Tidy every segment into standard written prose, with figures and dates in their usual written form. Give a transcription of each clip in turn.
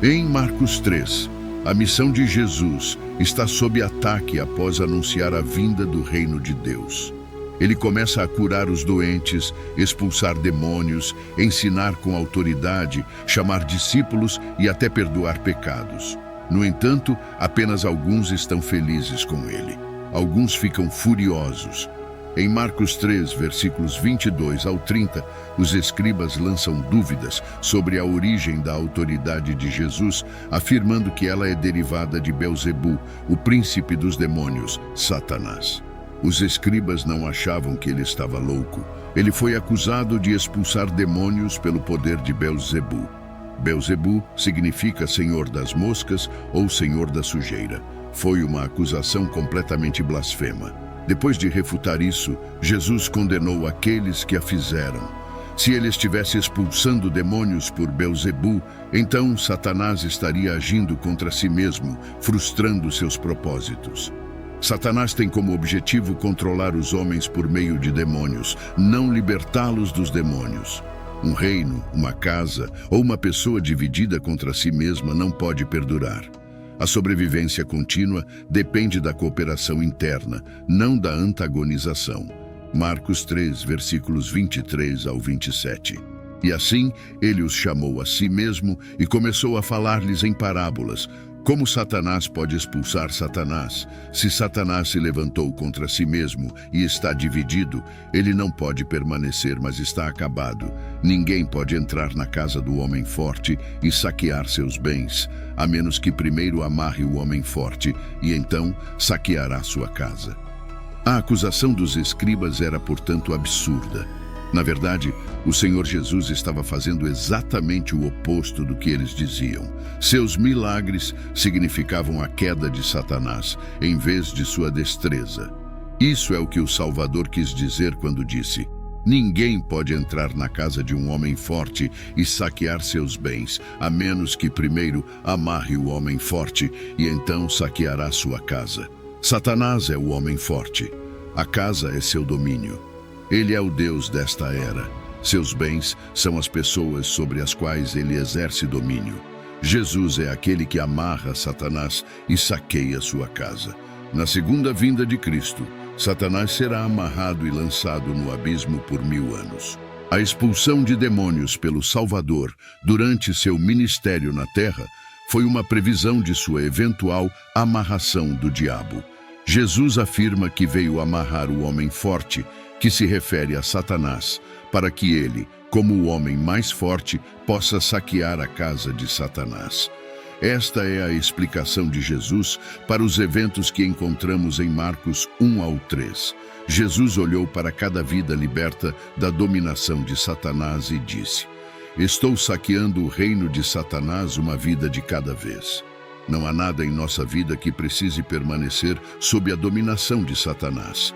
Em Marcos 3, a missão de Jesus está sob ataque após anunciar a vinda do reino de Deus. Ele começa a curar os doentes, expulsar demônios, ensinar com autoridade, chamar discípulos e até perdoar pecados. No entanto, apenas alguns estão felizes com ele. Alguns ficam furiosos. Em Marcos 3, versículos 22 ao 30, os escribas lançam dúvidas sobre a origem da autoridade de Jesus, afirmando que ela é derivada de Belzebu, o príncipe dos demônios, Satanás. Os escribas não achavam que ele estava louco. Ele foi acusado de expulsar demônios pelo poder de Belzebu. Belzebu significa Senhor das Moscas ou Senhor da Sujeira. Foi uma acusação completamente blasfema. Depois de refutar isso, Jesus condenou aqueles que a fizeram. Se ele estivesse expulsando demônios por Belzebu, então Satanás estaria agindo contra si mesmo, frustrando seus propósitos. Satanás tem como objetivo controlar os homens por meio de demônios, não libertá-los dos demônios. Um reino, uma casa ou uma pessoa dividida contra si mesma não pode perdurar. A sobrevivência contínua depende da cooperação interna, não da antagonização. Marcos 3, versículos 23 ao 27. E assim, ele os chamou a si mesmo e começou a falar-lhes em parábolas. Como Satanás pode expulsar Satanás? Se Satanás se levantou contra si mesmo e está dividido, ele não pode permanecer, mas está acabado. Ninguém pode entrar na casa do homem forte e saquear seus bens, a menos que primeiro amarre o homem forte e então saqueará sua casa. A acusação dos escribas era, portanto, absurda. Na verdade, o Senhor Jesus estava fazendo exatamente o oposto do que eles diziam. Seus milagres significavam a queda de Satanás, em vez de sua destreza. Isso é o que o Salvador quis dizer quando disse: ninguém pode entrar na casa de um homem forte e saquear seus bens, a menos que primeiro amarre o homem forte e então saqueará sua casa. Satanás é o homem forte. A casa é seu domínio. Ele é o Deus desta era. Seus bens são as pessoas sobre as quais ele exerce domínio. Jesus é aquele que amarra Satanás e saqueia sua casa. Na segunda vinda de Cristo, Satanás será amarrado e lançado no abismo por 1000 anos. A expulsão de demônios pelo Salvador durante seu ministério na terra foi uma previsão de sua eventual amarração do diabo. Jesus afirma que veio amarrar o homem forte, que se refere a Satanás, para que ele, como o homem mais forte, possa saquear a casa de Satanás. Esta é a explicação de Jesus para os eventos que encontramos em Marcos 1 ao 3. Jesus olhou para cada vida liberta da dominação de Satanás e disse: estou saqueando o reino de Satanás uma vida de cada vez. Não há nada em nossa vida que precise permanecer sob a dominação de Satanás.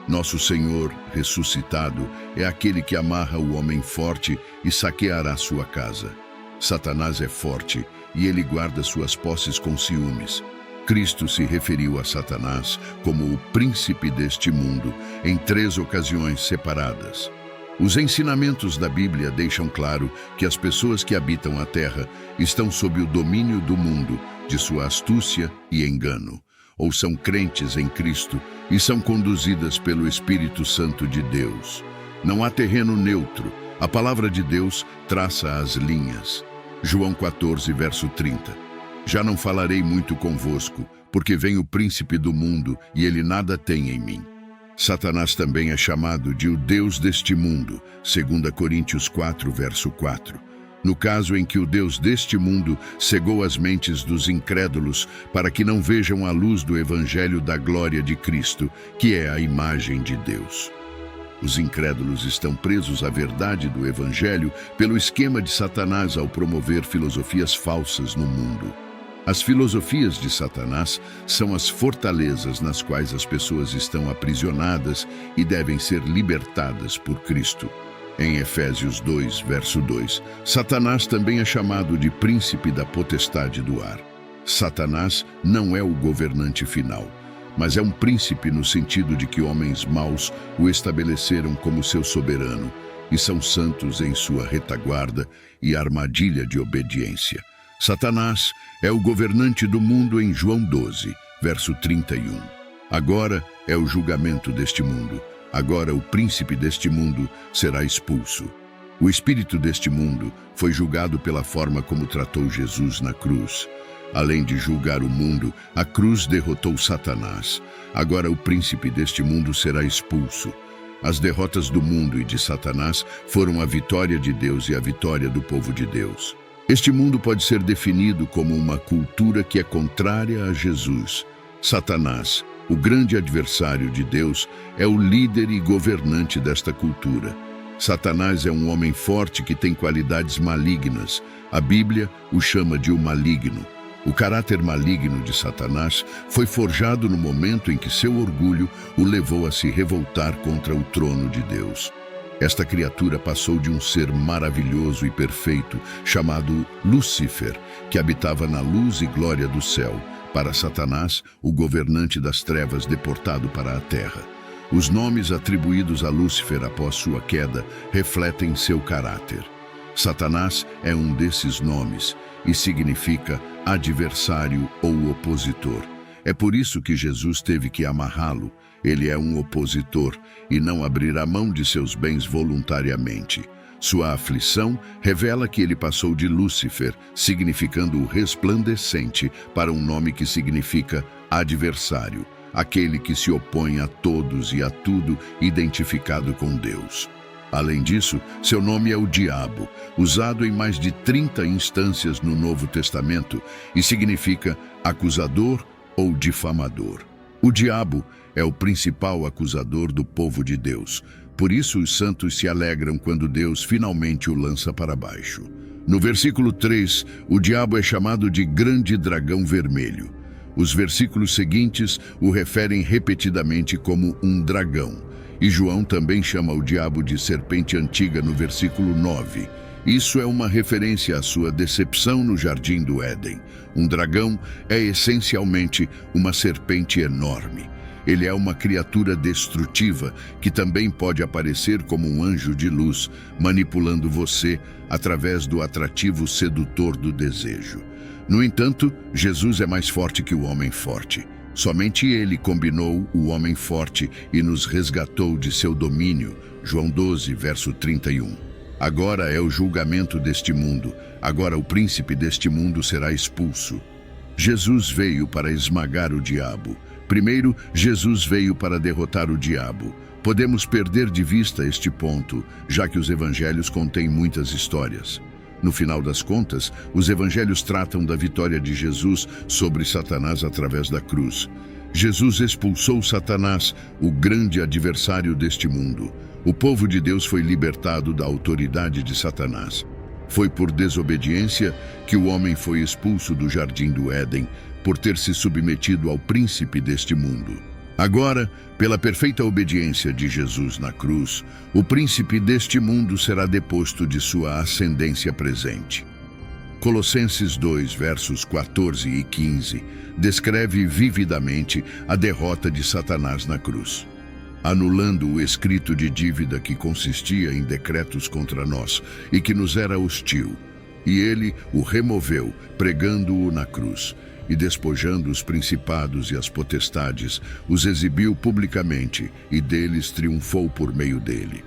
Nosso Senhor ressuscitado é aquele que amarra o homem forte e saqueará sua casa. Satanás é forte e ele guarda suas posses com ciúmes. Cristo se referiu a Satanás como o príncipe deste mundo em 3 ocasiões separadas. Os ensinamentos da Bíblia deixam claro que as pessoas que habitam a terra estão sob o domínio do mundo, de sua astúcia e engano. Ou são crentes em Cristo e são conduzidas pelo Espírito Santo de Deus. Não há terreno neutro. A palavra de Deus traça as linhas. João 14, verso 30. Já não falarei muito convosco, porque vem o príncipe do mundo e ele nada tem em mim. Satanás também é chamado de o Deus deste mundo, 2 Coríntios 4, verso 4. No caso em que o Deus deste mundo cegou as mentes dos incrédulos para que não vejam a luz do Evangelho da glória de Cristo, que é a imagem de Deus. Os incrédulos estão presos à verdade do Evangelho pelo esquema de Satanás ao promover filosofias falsas no mundo. As filosofias de Satanás são as fortalezas nas quais as pessoas estão aprisionadas e devem ser libertadas por Cristo. Em Efésios 2, verso 2, Satanás também é chamado de príncipe da potestade do ar. Satanás não é o governante final, mas é um príncipe no sentido de que homens maus o estabeleceram como seu soberano e são santos em sua retaguarda e armadilha de obediência. Satanás é o governante do mundo em João 12, verso 31. Agora é o julgamento deste mundo. Agora o príncipe deste mundo será expulso. O espírito deste mundo foi julgado pela forma como tratou Jesus na cruz. Além de julgar o mundo, a cruz derrotou Satanás. Agora o príncipe deste mundo será expulso. As derrotas do mundo e de Satanás foram a vitória de Deus e a vitória do povo de Deus. Este mundo pode ser definido como uma cultura que é contrária a Jesus. Satanás, o grande adversário de Deus, é o líder e governante desta cultura. Satanás é um homem forte que tem qualidades malignas. A Bíblia o chama de o maligno. O caráter maligno de Satanás foi forjado no momento em que seu orgulho o levou a se revoltar contra o trono de Deus. Esta criatura passou de um ser maravilhoso e perfeito, chamado Lúcifer, que habitava na luz e glória do céu, para Satanás, o governante das trevas deportado para a terra. Os nomes atribuídos a Lúcifer após sua queda refletem seu caráter. Satanás é um desses nomes e significa adversário ou opositor. É por isso que Jesus teve que amarrá-lo. Ele é um opositor e não abrirá mão de seus bens voluntariamente. Sua aflição revela que ele passou de Lúcifer, significando o resplandecente, para um nome que significa adversário, aquele que se opõe a todos e a tudo identificado com Deus. Além disso, seu nome é o Diabo, usado em mais de 30 instâncias no Novo Testamento, e significa acusador ou difamador. O diabo é o principal acusador do povo de Deus. Por isso os santos se alegram quando Deus finalmente o lança para baixo. No versículo 3, o diabo é chamado de grande dragão vermelho. Os versículos seguintes o referem repetidamente como um dragão. E João também chama o diabo de serpente antiga no versículo 9. Isso é uma referência à sua decepção no jardim do Éden. Um dragão é essencialmente uma serpente enorme. Ele é uma criatura destrutiva que também pode aparecer como um anjo de luz, manipulando você através do atrativo sedutor do desejo. No entanto, Jesus é mais forte que o homem forte. Somente ele combinou o homem forte e nos resgatou de seu domínio. João 12, verso 31. Agora é o julgamento deste mundo. Agora o príncipe deste mundo será expulso. Jesus veio para esmagar o diabo. Primeiro, Jesus veio para derrotar o diabo. Podemos perder de vista este ponto, já que os evangelhos contêm muitas histórias. No final das contas, os evangelhos tratam da vitória de Jesus sobre Satanás através da cruz. Jesus expulsou Satanás, o grande adversário deste mundo. O povo de Deus foi libertado da autoridade de Satanás. Foi por desobediência que o homem foi expulso do jardim do Éden, por ter se submetido ao príncipe deste mundo. Agora, pela perfeita obediência de Jesus na cruz, o príncipe deste mundo será deposto de sua ascendência presente. Colossenses 2, versos 14 e 15, descreve vividamente a derrota de Satanás na cruz, anulando o escrito de dívida que consistia em decretos contra nós e que nos era hostil. E ele o removeu, pregando-o na cruz, e despojando os principados e as potestades, os exibiu publicamente, e deles triunfou por meio dele.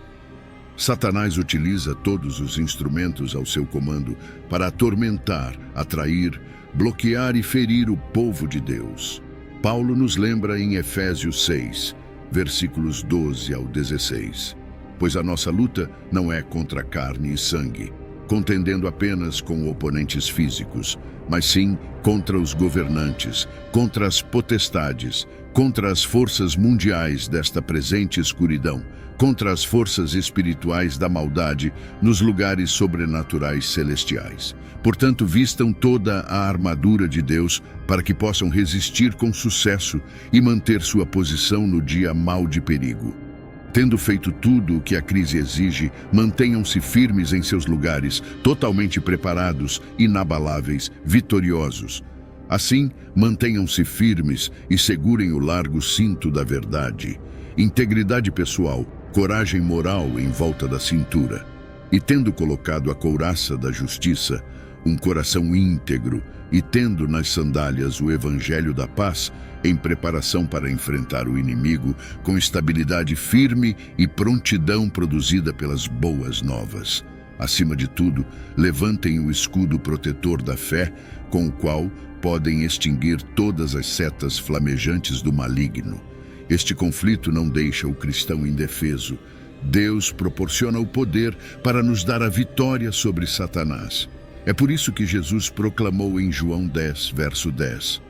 Satanás utiliza todos os instrumentos ao seu comando para atormentar, atrair, bloquear e ferir o povo de Deus. Paulo nos lembra em Efésios 6, versículos 12 ao 16. Pois a nossa luta não é contra carne e sangue, contendendo apenas com oponentes físicos, mas sim contra os governantes, contra as potestades, contra as forças mundiais desta presente escuridão, contra as forças espirituais da maldade nos lugares sobrenaturais celestiais. Portanto, vistam toda a armadura de Deus para que possam resistir com sucesso e manter sua posição no dia mau de perigo. Tendo feito tudo o que a crise exige, mantenham-se firmes em seus lugares, totalmente preparados, inabaláveis, vitoriosos. Assim, mantenham-se firmes e segurem o largo cinto da verdade. Integridade pessoal, coragem moral em volta da cintura. E tendo colocado a couraça da justiça, um coração íntegro e tendo nas sandálias o evangelho da paz, em preparação para enfrentar o inimigo com estabilidade firme e prontidão produzida pelas boas novas. Acima de tudo, levantem o escudo protetor da fé, com o qual podem extinguir todas as setas flamejantes do maligno. Este conflito não deixa o cristão indefeso. Deus proporciona o poder para nos dar a vitória sobre Satanás. É por isso que Jesus proclamou em João 10, verso 10: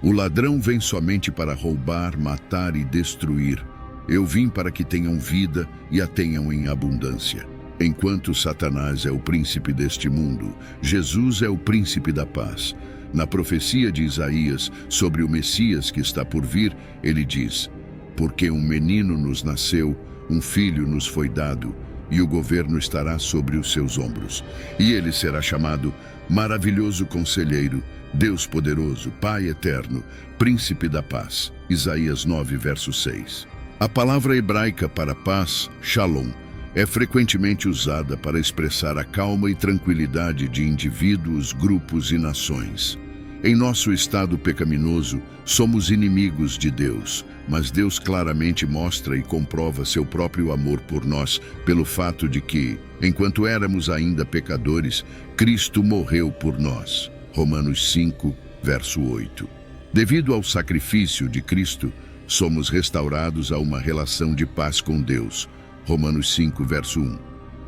"O ladrão vem somente para roubar, matar e destruir. Eu vim para que tenham vida e a tenham em abundância." Enquanto Satanás é o príncipe deste mundo, Jesus é o príncipe da paz. Na profecia de Isaías sobre o Messias que está por vir, ele diz: "Porque um menino nos nasceu, um filho nos foi dado, e o governo estará sobre os seus ombros. E ele será chamado Maravilhoso Conselheiro, Deus Poderoso, Pai Eterno, Príncipe da Paz." Isaías 9, verso 6. A palavra hebraica para paz, shalom, é frequentemente usada para expressar a calma e tranquilidade de indivíduos, grupos e nações. Em nosso estado pecaminoso, somos inimigos de Deus, mas Deus claramente mostra e comprova seu próprio amor por nós pelo fato de que, enquanto éramos ainda pecadores, Cristo morreu por nós. Romanos 5, verso 8. Devido ao sacrifício de Cristo, somos restaurados a uma relação de paz com Deus. Romanos 5, verso 1.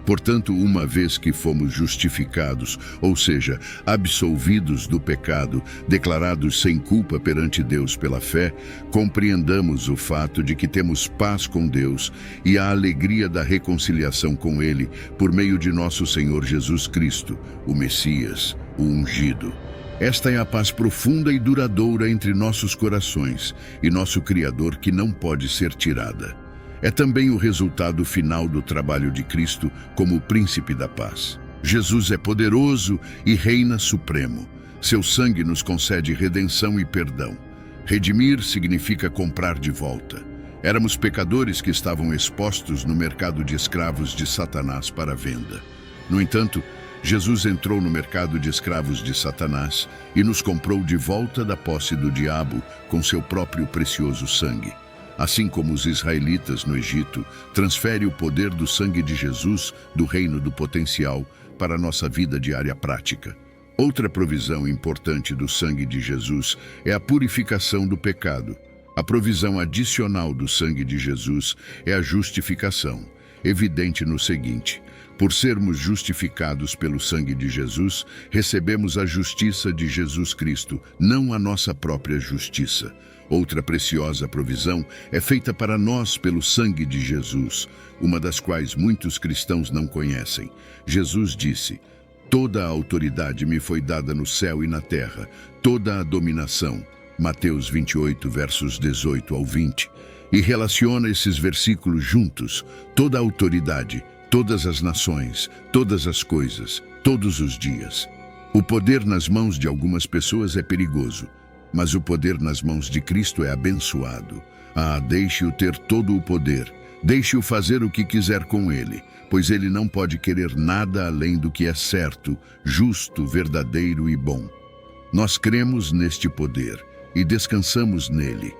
Portanto, uma vez que fomos justificados, ou seja, absolvidos do pecado, declarados sem culpa perante Deus pela fé, compreendamos o fato de que temos paz com Deus e a alegria da reconciliação com Ele por meio de nosso Senhor Jesus Cristo, o Messias, o ungido. Esta é a paz profunda e duradoura entre nossos corações e nosso Criador que não pode ser tirada. É também o resultado final do trabalho de Cristo como o príncipe da paz. Jesus é poderoso e reina supremo. Seu sangue nos concede redenção e perdão. Redimir significa comprar de volta. Éramos pecadores que estavam expostos no mercado de escravos de Satanás para venda. No entanto, Jesus entrou no mercado de escravos de Satanás e nos comprou de volta da posse do diabo com seu próprio precioso sangue. Assim como os israelitas no Egito, transfere o poder do sangue de Jesus do reino do potencial para a nossa vida diária prática. Outra provisão importante do sangue de Jesus é a purificação do pecado. A provisão adicional do sangue de Jesus é a justificação, evidente no seguinte: por sermos justificados pelo sangue de Jesus, recebemos a justiça de Jesus Cristo, não a nossa própria justiça. Outra preciosa provisão é feita para nós pelo sangue de Jesus, uma das quais muitos cristãos não conhecem. Jesus disse: "Toda a autoridade me foi dada no céu e na terra, toda a dominação." Mateus 28, versos 18 ao 20. E relaciona esses versículos juntos: toda a autoridade, todas as nações, todas as coisas, todos os dias. O poder nas mãos de algumas pessoas é perigoso, mas o poder nas mãos de Cristo é abençoado. Deixe-o ter todo o poder. Deixe-o fazer o que quiser com ele, pois ele não pode querer nada além do que é certo, justo, verdadeiro e bom. Nós cremos neste poder e descansamos nele.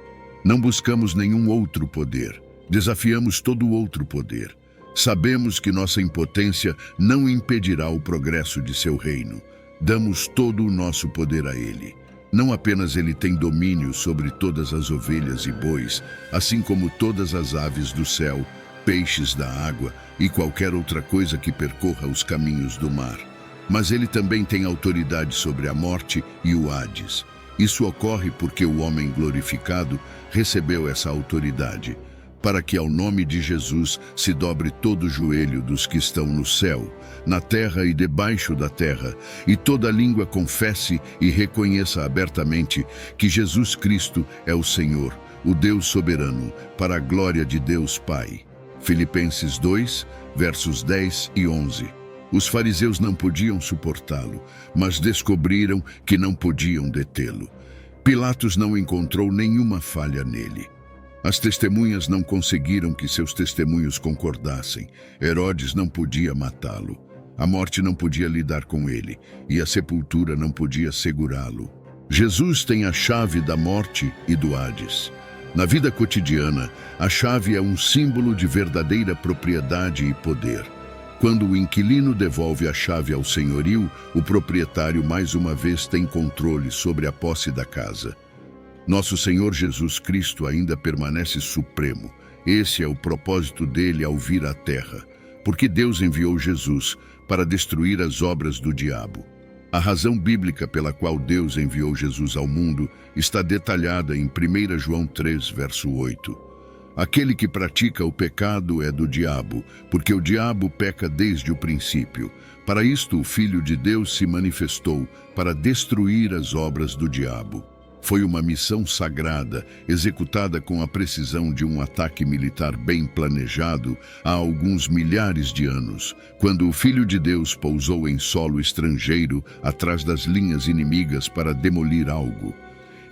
Não buscamos nenhum outro poder. Desafiamos todo outro poder. Sabemos que nossa impotência não impedirá o progresso de seu reino. Damos todo o nosso poder a ele. Não apenas ele tem domínio sobre todas as ovelhas e bois, assim como todas as aves do céu, peixes da água e qualquer outra coisa que percorra os caminhos do mar. Mas ele também tem autoridade sobre a morte e o Hades. Isso ocorre porque o homem glorificado recebeu essa autoridade, para que ao nome de Jesus se dobre todo o joelho dos que estão no céu, na terra e debaixo da terra, e toda língua confesse e reconheça abertamente que Jesus Cristo é o Senhor, o Deus soberano, para a glória de Deus Pai. Filipenses 2, versos 10 e 11. Os fariseus não podiam suportá-lo, mas descobriram que não podiam detê-lo. Pilatos não encontrou nenhuma falha nele. As testemunhas não conseguiram que seus testemunhos concordassem. Herodes não podia matá-lo. A morte não podia lidar com ele, e a sepultura não podia segurá-lo. Jesus tem a chave da morte e do Hades. Na vida cotidiana, a chave é um símbolo de verdadeira propriedade e poder. Quando o inquilino devolve a chave ao senhorio, o proprietário mais uma vez tem controle sobre a posse da casa. Nosso Senhor Jesus Cristo ainda permanece supremo. Esse é o propósito dele ao vir à terra, porque Deus enviou Jesus para destruir as obras do diabo. A razão bíblica pela qual Deus enviou Jesus ao mundo está detalhada em 1 João 3, verso 8. Aquele que pratica o pecado é do diabo, porque o diabo peca desde o princípio. Para isto o Filho de Deus se manifestou, para destruir as obras do diabo. Foi uma missão sagrada, executada com a precisão de um ataque militar bem planejado há alguns milhares de anos, quando o Filho de Deus pousou em solo estrangeiro atrás das linhas inimigas para demolir algo.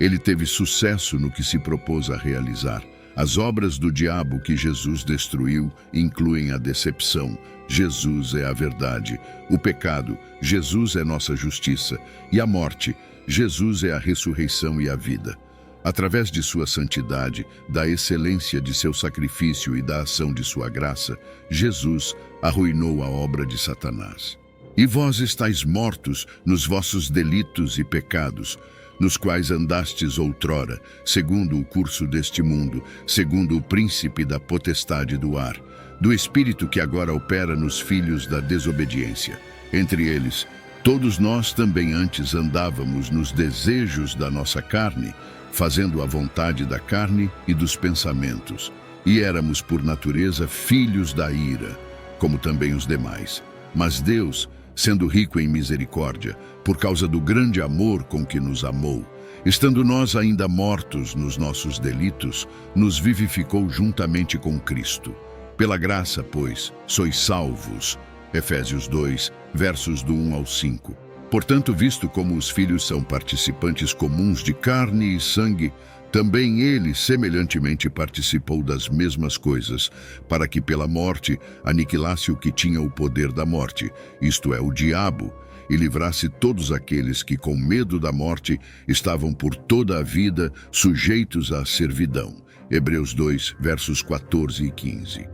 Ele teve sucesso no que se propôs a realizar. As obras do diabo que Jesus destruiu incluem a decepção. Jesus é a verdade. O pecado, Jesus é nossa justiça. E a morte, Jesus é a ressurreição e a vida. Através de sua santidade, da excelência de seu sacrifício e da ação de sua graça, Jesus arruinou a obra de Satanás. E vós estáis mortos nos vossos delitos e pecados, nos quais andastes outrora, segundo o curso deste mundo, segundo o príncipe da potestade do ar, do espírito que agora opera nos filhos da desobediência. Entre eles, todos nós também antes andávamos nos desejos da nossa carne, fazendo a vontade da carne e dos pensamentos, e éramos por natureza filhos da ira, como também os demais. Mas Deus, sendo rico em misericórdia, por causa do grande amor com que nos amou, estando nós ainda mortos nos nossos delitos, nos vivificou juntamente com Cristo. Pela graça, pois, sois salvos. Efésios 2, versos do 1 ao 5. Portanto, visto como os filhos são participantes comuns de carne e sangue, também ele semelhantemente participou das mesmas coisas, para que pela morte aniquilasse o que tinha o poder da morte, isto é, o diabo, e livrasse todos aqueles que, com medo da morte, estavam por toda a vida sujeitos à servidão. Hebreus 2, versos 14 e 15.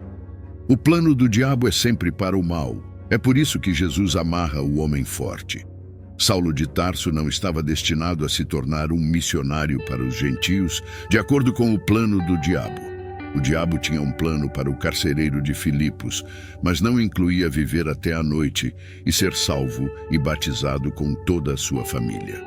O plano do diabo é sempre para o mal. É por isso que Jesus amarra o homem forte. Saulo de Tarso não estava destinado a se tornar um missionário para os gentios, de acordo com o plano do diabo. O diabo tinha um plano para o carcereiro de Filipos, mas não incluía viver até a noite e ser salvo e batizado com toda a sua família.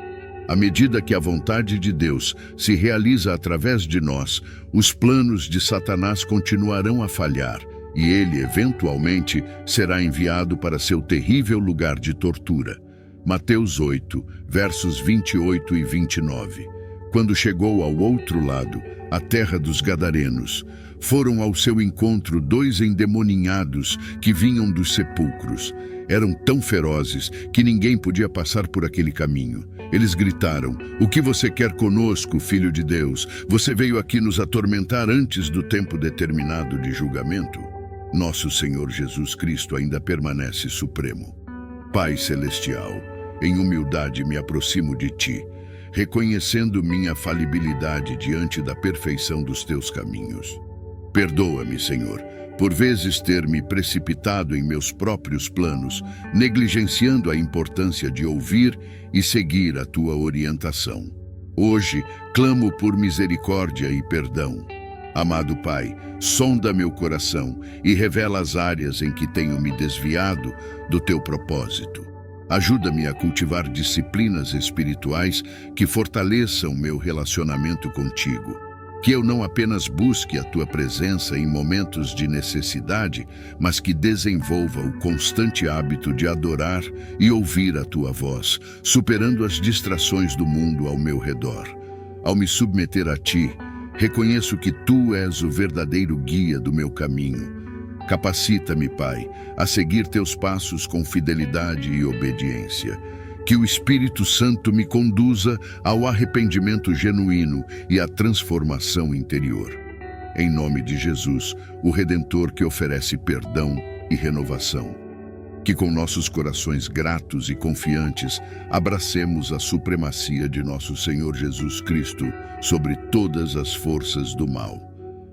À medida que a vontade de Deus se realiza através de nós, os planos de Satanás continuarão a falhar e ele, eventualmente, será enviado para seu terrível lugar de tortura. Mateus 8, versos 28 e 29. Quando chegou ao outro lado, a terra dos Gadarenos, foram ao seu encontro 2 endemoninhados que vinham dos sepulcros. Eram tão ferozes que ninguém podia passar por aquele caminho. Eles gritaram: "O que você quer conosco, Filho de Deus? Você veio aqui nos atormentar antes do tempo determinado de julgamento?" Nosso Senhor Jesus Cristo ainda permanece supremo. Pai Celestial, em humildade me aproximo de Ti, reconhecendo minha falibilidade diante da perfeição dos Teus caminhos. Perdoa-me, Senhor, por vezes ter me precipitado em meus próprios planos, negligenciando a importância de ouvir e seguir a Tua orientação. Hoje, clamo por misericórdia e perdão. Amado Pai, sonda meu coração e revela as áreas em que tenho me desviado do Teu propósito. Ajuda-me a cultivar disciplinas espirituais que fortaleçam meu relacionamento contigo. Que eu não apenas busque a Tua presença em momentos de necessidade, mas que desenvolva o constante hábito de adorar e ouvir a Tua voz, superando as distrações do mundo ao meu redor. Ao me submeter a Ti, reconheço que Tu és o verdadeiro guia do meu caminho. Capacita-me, Pai, a seguir Teus passos com fidelidade e obediência. Que o Espírito Santo me conduza ao arrependimento genuíno e à transformação interior. Em nome de Jesus, o Redentor que oferece perdão e renovação. Que com nossos corações gratos e confiantes, abracemos a supremacia de nosso Senhor Jesus Cristo sobre todas as forças do mal.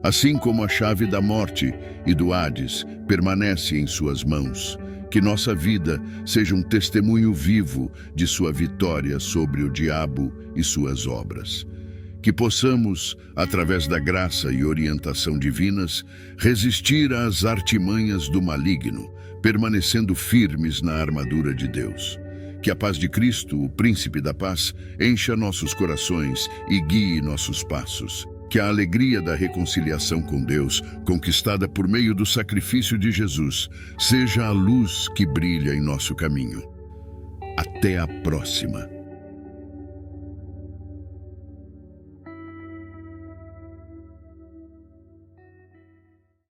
Assim como a chave da morte e do Hades permanece em suas mãos, que nossa vida seja um testemunho vivo de sua vitória sobre o diabo e suas obras. Que possamos, através da graça e orientação divinas, resistir às artimanhas do maligno, permanecendo firmes na armadura de Deus. Que a paz de Cristo, o Príncipe da Paz, encha nossos corações e guie nossos passos. Que a alegria da reconciliação com Deus, conquistada por meio do sacrifício de Jesus, seja a luz que brilha em nosso caminho. Até a próxima!